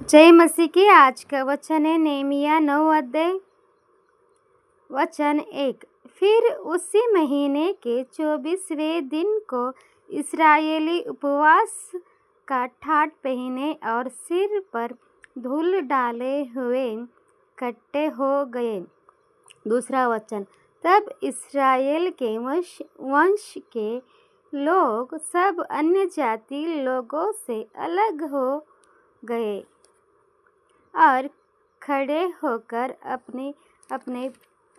जय मसीह की। आज का वचन है नेमिया 9 अध्याय वचन 1। फिर उसी महीने के 24वें दिन को इस्राएली उपवास का ठाट पहने और सिर पर धूल डाले हुए इकट्ठे हो गए। दूसरा वचन, तब इस्राएल के वंश के लोग सब अन्य जाति लोगों से अलग हो गए और खड़े होकर अपने अपने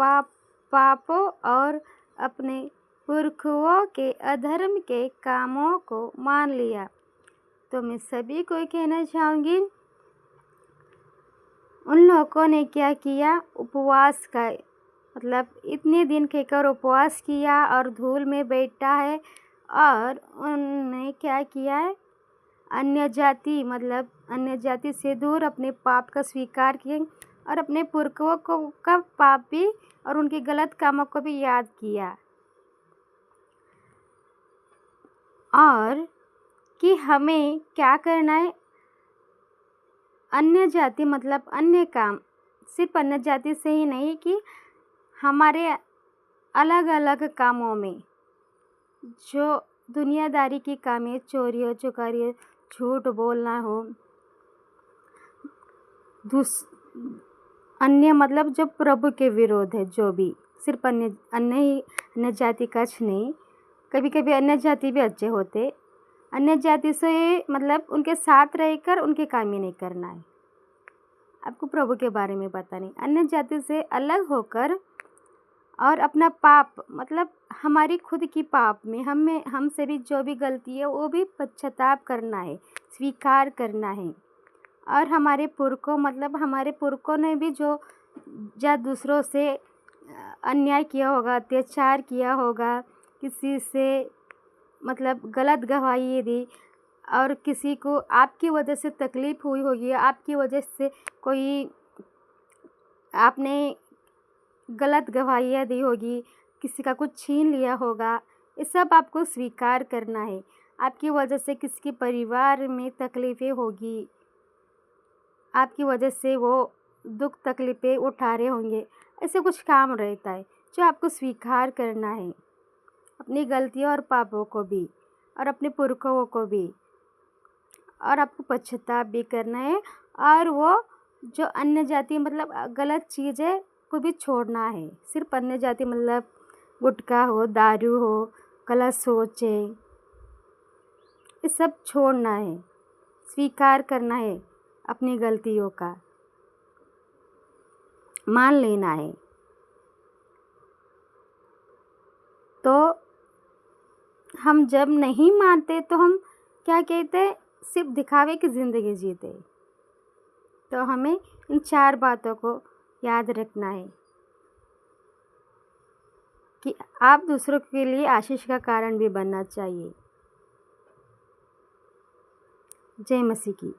पापों और अपने पुरखों के अधर्म के कामों को मान लिया। तो मैं सभी को कहना चाहूँगी, उन लोगों ने क्या किया? उपवास का मतलब इतने दिन कहकर उपवास किया और धूल में बैठा है, और उन्होंने क्या किया है? अन्य जाति से दूर अपने पाप का स्वीकार किए और अपने पुरखों को का पाप भी और उनके गलत कामों को भी याद किया, और कि हमें क्या करना है? अन्य जाति मतलब अन्य काम, सिर्फ अन्य जाति से ही नहीं कि हमारे अलग अलग कामों में जो दुनियादारी की काम है, चोरी हो, चुकारी हो, झूठ बोलना हो, अन्य मतलब जो प्रभु के विरोध है, जो भी सिर्फ अन्य जाति का नहीं, कभी कभी अन्य जाति भी अच्छे होते। अन्य जाति से मतलब उनके साथ रहकर उनके काम ही नहीं करना है, आपको प्रभु के बारे में पता नहीं। अन्य जाति से अलग होकर और अपना पाप मतलब हमारी खुद की पाप में हमसे भी जो भी गलती है वो भी पश्चाताप करना है, स्वीकार करना है। और हमारे पुरखों ने भी जो दूसरों से अन्याय किया होगा, अत्याचार किया होगा, किसी से मतलब गलत गवाही दी, और किसी को आपकी वजह से तकलीफ़ हुई होगी, आपकी वजह से कोई आपने गलत गवाहियाँ दी होगी, किसी का कुछ छीन लिया होगा, ये सब आपको स्वीकार करना है। आपकी वजह से किसी के परिवार में तकलीफ़ें होगी, आपकी वजह से वो दुख तकलीफ़ें उठा रहे होंगे, ऐसे कुछ काम रहता है जो आपको स्वीकार करना है, अपनी गलतियों और पापों को भी और अपने पुरखों को भी, और आपको पश्चाताप भी करना है। और वो जो अन्य जाति मतलब गलत चीज़ है को भी छोड़ना है। सिर्फ अन्य जाति मतलब गुटखा हो, दारू हो, गलत सोच है, ये सब छोड़ना है, स्वीकार करना है, अपनी गलतियों का मान लेना है। तो हम जब नहीं मानते तो हम क्या कहते? सिर्फ दिखावे की ज़िंदगी जीते। तो हमें इन 4 बातों को याद रखना है कि आप दूसरों के लिए आशीष का कारण भी बनना चाहिए। जय मसीह की।